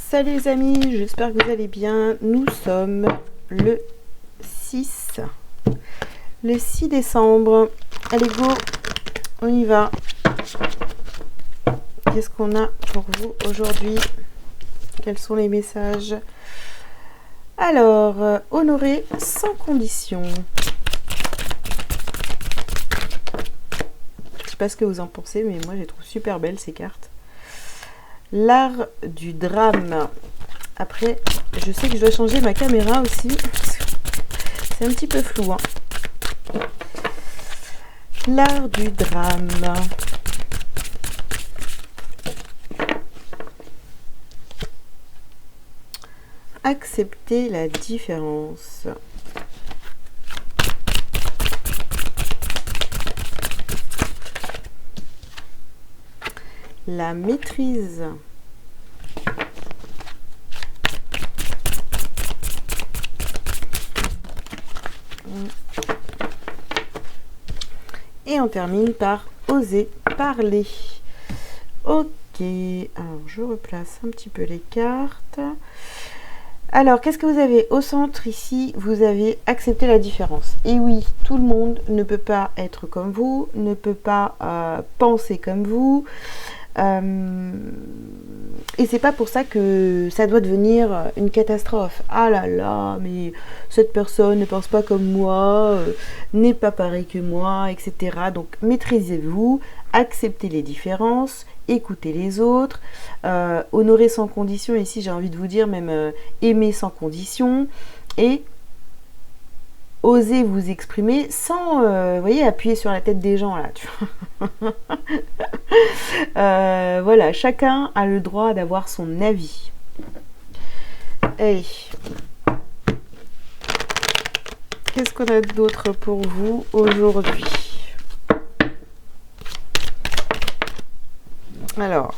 Salut les amis, j'espère que vous allez bien. Nous sommes le 6 décembre. Allez go, on y va. Qu'est-ce qu'on a pour vous aujourd'hui? Quels sont les messages? Alors, honorer sans condition. Je sais pas ce que vous en pensez, mais moi je les trouve super belles ces cartes. L'art du drame. Après, je sais que je dois changer ma caméra aussi. C'est un petit peu flou. Hein. L'art du drame. Accepter la différence. La maîtrise. Et on termine par oser parler. Ok, alors je replace un petit peu les cartes. Alors, qu'est-ce que vous avez au centre ici? Vous avez accepté la différence. Et oui, tout le monde ne peut pas être comme vous, ne peut pas penser comme vous. Et c'est pas pour ça que ça doit devenir une catastrophe. Ah là là, mais cette personne ne pense pas comme moi, n'est pas pareil que moi, etc. Donc maîtrisez-vous, acceptez les différences, écoutez les autres, honorer sans condition. Ici j'ai envie de vous dire même aimer sans condition et osez vous exprimer sans, vous voyez, appuyer sur la tête des gens là. Tu vois. Voilà, chacun a le droit d'avoir son avis. Hey. Qu'est-ce qu'on a d'autre pour vous aujourd'hui? Alors,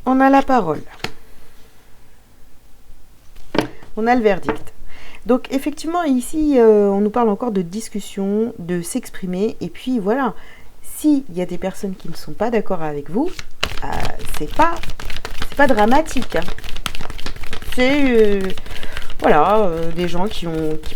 on a la parole. On a le verdict. Donc effectivement ici on nous parle encore de discussion, de s'exprimer et puis voilà, s'il y a des personnes qui ne sont pas d'accord avec vous, c'est pas dramatique. Hein. C'est voilà, des gens qui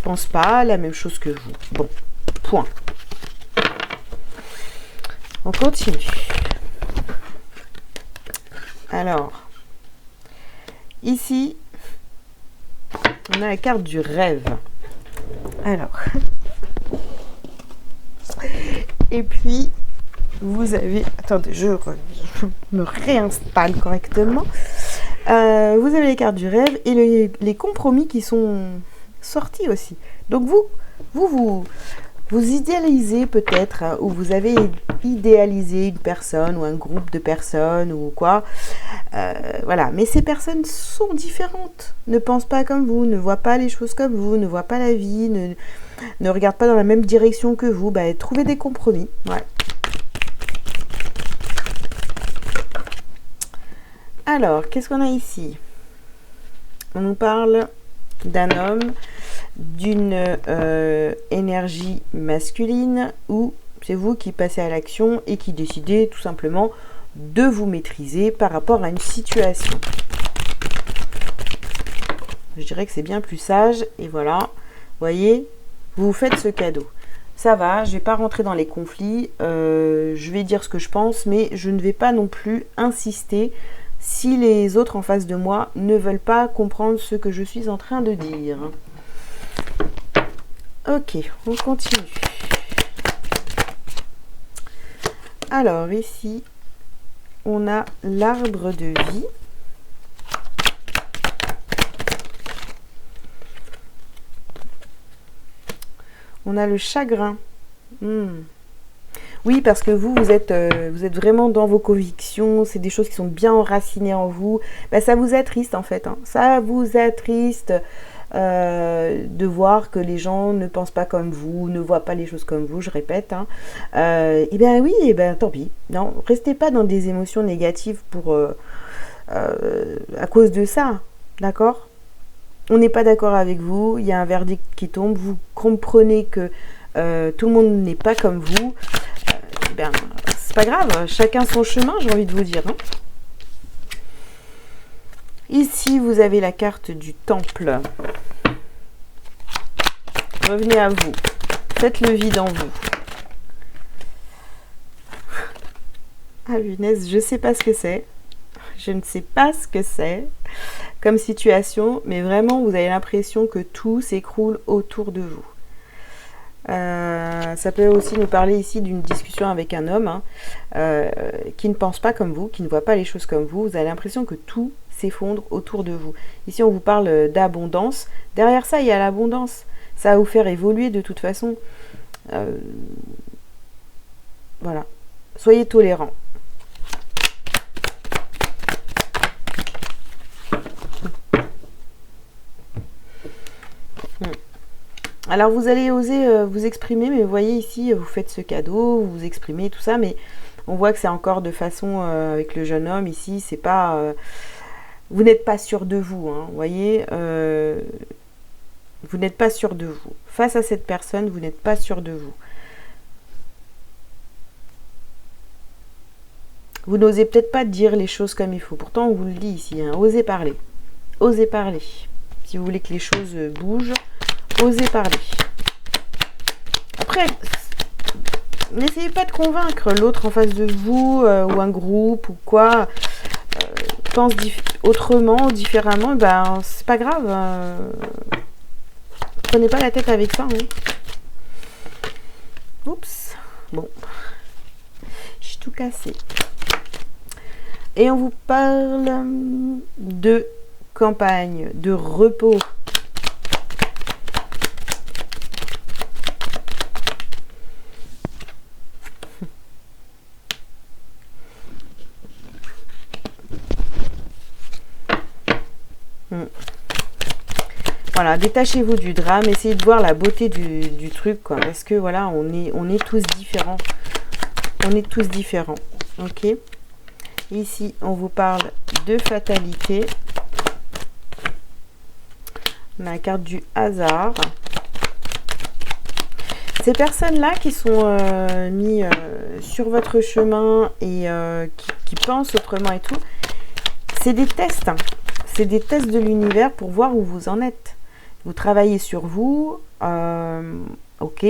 pensent pas la même chose que vous. Bon, point. On continue. Alors, ici on a la carte du rêve. Alors. Et puis, vous avez... Attendez, je me réinstalle correctement. Vous avez les cartes du rêve et les compromis qui sont sortis aussi. Donc vous idéalisez peut-être, hein, ou vous avez idéalisé une personne ou un groupe de personnes ou quoi. Voilà, mais ces personnes sont différentes, ne pensent pas comme vous, ne voient pas les choses comme vous, ne voient pas la vie, ne regardent pas dans la même direction que vous. Bah, trouvez des compromis. Ouais. Alors, qu'est-ce qu'on a ici? On nous parle d'un homme, d'une énergie masculine, ou c'est vous qui passez à l'action et qui décidez tout simplement de vous maîtriser par rapport à une situation. Je dirais que c'est bien plus sage. Et voilà, vous voyez, vous vous faites ce cadeau. Ça va, je ne vais pas rentrer dans les conflits. Je vais dire ce que je pense, mais je ne vais pas non plus insister si les autres en face de moi ne veulent pas comprendre ce que je suis en train de dire. Ok, on continue. Alors ici, on a l'arbre de vie. On a le chagrin. Oui, parce que vous êtes vraiment dans vos convictions. C'est des choses qui sont bien enracinées en vous. Ben, ça vous attriste en fait. Hein. Ça vous attriste de voir que les gens ne pensent pas comme vous, ne voient pas les choses comme vous, je répète. Hein. Et bien oui, et ben tant pis. Non, restez pas dans des émotions négatives à cause de ça. D'accord ? On n'est pas d'accord avec vous, il y a un verdict qui tombe, vous comprenez que tout le monde n'est pas comme vous. Ben, c'est pas grave, chacun son chemin, j'ai envie de vous dire. Hein. Ici, vous avez la carte du temple. Revenez à vous. Faites le vide en vous. Ah, punaise, je ne sais pas ce que c'est. Je ne sais pas ce que c'est comme situation, mais vraiment, vous avez l'impression que tout s'écroule autour de vous. Ça peut aussi nous parler ici d'une discussion avec un homme hein, qui ne pense pas comme vous, qui ne voit pas les choses comme vous. Vous avez l'impression que tout s'effondre autour de vous. Ici, on vous parle d'abondance. Derrière ça, il y a l'abondance. Ça va vous faire évoluer de toute façon. Voilà. Soyez tolérants. Alors vous allez oser vous exprimer, mais vous voyez ici, vous faites ce cadeau, vous vous exprimez, tout ça, mais on voit que c'est encore de façon avec le jeune homme ici, c'est pas... vous n'êtes pas sûr de vous, hein, vous voyez, vous n'êtes pas sûr de vous. Face à cette personne, vous n'êtes pas sûr de vous. Vous n'osez peut-être pas dire les choses comme il faut. Pourtant, on vous le dit ici, hein, osez parler. Osez parler. Si vous voulez que les choses bougent, osez parler. Après, n'essayez pas de convaincre l'autre en face de vous, ou un groupe, ou quoi. Pense autrement, différemment, ben c'est pas grave. Prenez pas la tête avec ça. Hein. Oups. Bon. J'ai tout cassé. Et on vous parle de campagne, de repos. Voilà, détachez-vous du drame, essayez de voir la beauté du truc, quoi, parce que voilà, on est tous différents. On est tous différents, ok? Ici, on vous parle de fatalité. On a la carte du hasard. Ces personnes-là qui sont mis sur votre chemin et qui pensent autrement et tout, c'est des tests. Hein. C'est des tests de l'univers pour voir où vous en êtes. Vous travaillez sur vous, ok,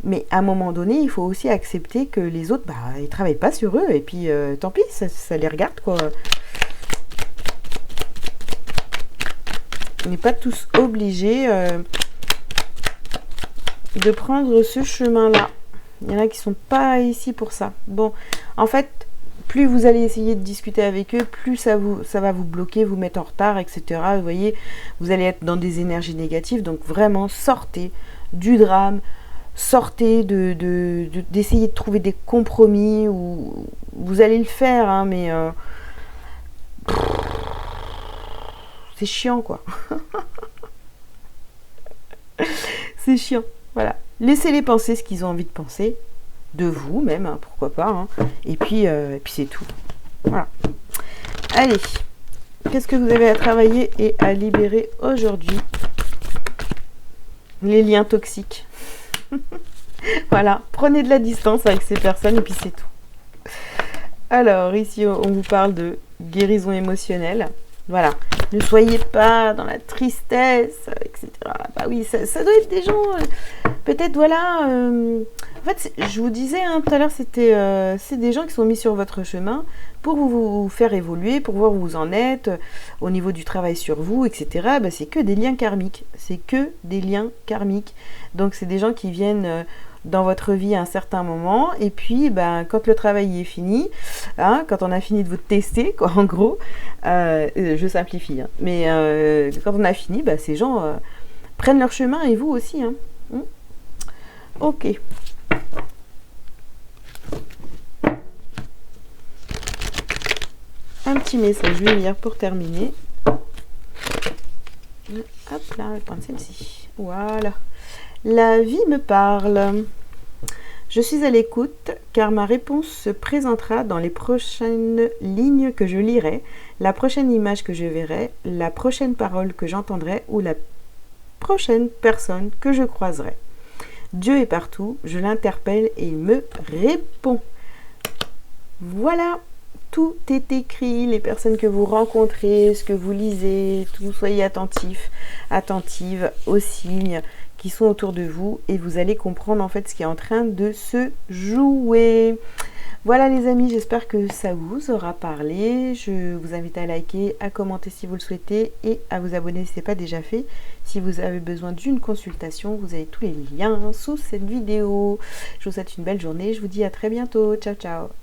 mais à un moment donné, il faut aussi accepter que les autres, bah, ils ne travaillent pas sur eux, et puis tant pis, ça les regarde, quoi. On n'est pas tous obligés de prendre ce chemin-là. Il y en a qui ne sont pas ici pour ça. Bon, en fait, plus vous allez essayer de discuter avec eux, plus ça va vous bloquer, vous mettre en retard, etc. Vous voyez, vous allez être dans des énergies négatives. Donc vraiment, sortez du drame, sortez d'essayer de trouver des compromis. Ou vous allez le faire, hein, mais c'est chiant, quoi. C'est chiant, voilà. Laissez-les penser ce qu'ils ont envie de penser. De vous même, hein, pourquoi pas, hein. Et puis c'est tout. Voilà. Allez, qu'est-ce que vous avez à travailler et à libérer aujourd'hui? Les liens toxiques. Voilà, prenez de la distance avec ces personnes et puis c'est tout. Alors, ici, on vous parle de guérison émotionnelle. Voilà, ne soyez pas dans la tristesse, etc. Bah oui, ça doit être des gens, peut-être, voilà... en fait, je vous disais hein, tout à l'heure, c'est des gens qui sont mis sur votre chemin pour vous faire évoluer, pour voir où vous en êtes, au niveau du travail sur vous, etc. Bah, c'est que des liens karmiques. C'est que des liens karmiques. Donc, c'est des gens qui viennent dans votre vie à un certain moment. Et puis, bah, quand le travail est fini, hein, quand on a fini de vous tester, quoi, en gros, je simplifie, hein, mais quand on a fini, bah, ces gens prennent leur chemin et vous aussi. Hein. Ok. Un petit message, je vais lire pour terminer. Hop là, je vais prendre celle-ci. Voilà. La vie me parle. Je suis à l'écoute car ma réponse se présentera dans les prochaines lignes que je lirai, la prochaine image que je verrai, la prochaine parole que j'entendrai ou la prochaine personne que je croiserai. Dieu est partout, je l'interpelle et il me répond. Voilà. tout est écrit, les personnes que vous rencontrez, ce que vous lisez, tout, soyez attentifs, attentives aux signes qui sont autour de vous et vous allez comprendre en fait ce qui est en train de se jouer. Voilà les amis, j'espère que ça vous aura parlé. Je vous invite à liker, à commenter si vous le souhaitez et à vous abonner si ce n'est pas déjà fait. Si vous avez besoin d'une consultation, vous avez tous les liens sous cette vidéo. Je vous souhaite une belle journée, je vous dis à très bientôt. Ciao ciao.